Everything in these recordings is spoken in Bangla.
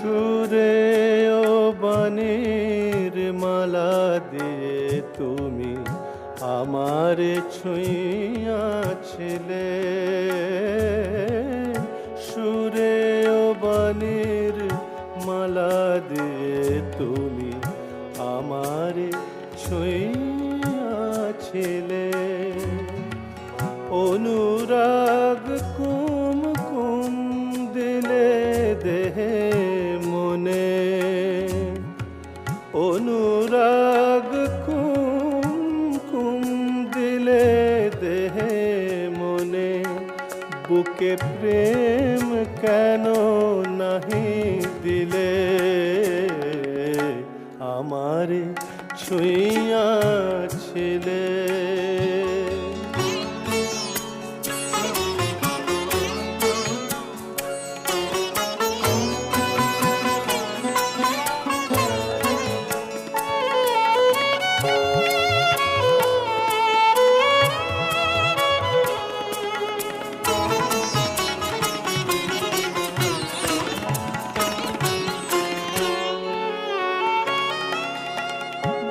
সুরে ও বাণীর মালা দিয়ে তুমি আমারে ছুঁইয়াছিলে, সুরে ও বাণীর মালা দিয়ে তুমি আমারে ছুঁইয়াছিলে। অনুরাগ কুমকুম দিলে দেহে মনে, অনুরাগ কুমকুম দিলে দেহে মনে, বুকে প্রেম কেন নাহি দিলে, আমারে ছুঁইয়াছিলে।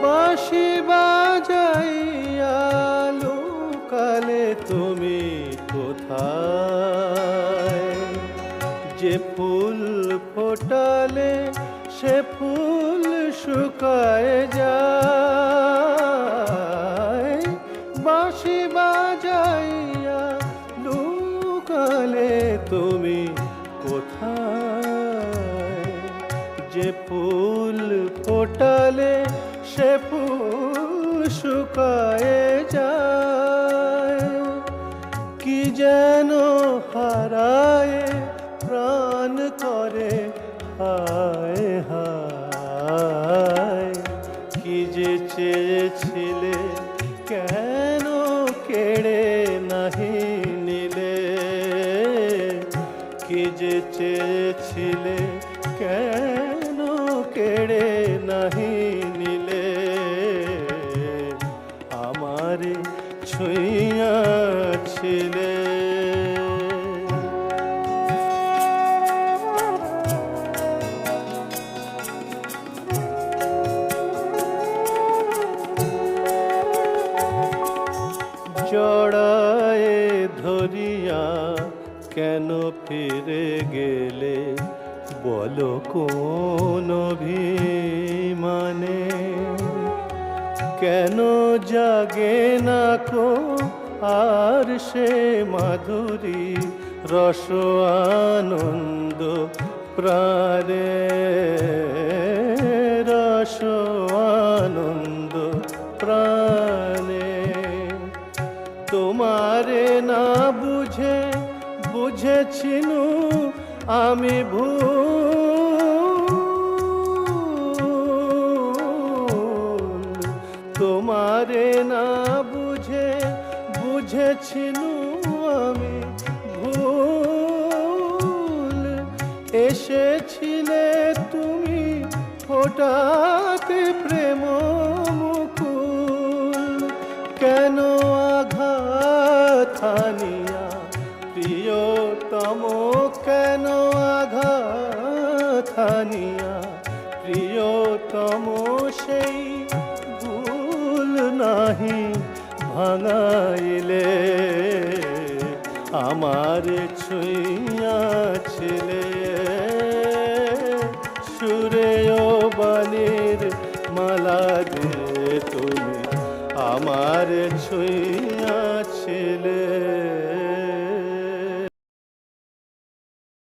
বাঁশি বাজাইয়া লুকালে তুমি কোথায়, যে ফুল ফোটালে সে ফুল শুকায় যায়। বাঁশি বাজাইয়া লুকালে তুমি কোথায়, যে ফুল ফোটালে সে ফুল শুকায়ে যায়। কি যেন হারায় প্রাণ করে হায় হায়, কি যে চেয়েছিলে কেন কেড়ে নাহি নিলে, কি যে চেয়েছিলে কেন কেড়ে নাহি নিলে, আমারে ছুঁইয়াছিলে। জড়ায়ে ধরিয়া কেন ফিরে গেলে, বলো কোন অভিমানে, কেন জাগে না কো আর সে মাধুরী রস আনন্দ প্রাণে, রস আনন্দ প্রাণে। তোমারে না বুঝে বুঝেছিনু আমি ভুল, তোমারে না বুঝে বুঝেছিনু আমি ভুল। এসেছিলে তুমি ফোটাতে প্রেম মুকুল, কেন আঘাত হানিয়া প্রিয়তম, কেন আঘাত হানিয়া প্রিয়তম সেই ভুল নাহি ভাঙাইলে, আমার ছুঁইয়াছিলে। সুরে ও বাণীর মালা দিয়ে তুমি আমার ছুঁইয়াছিলে।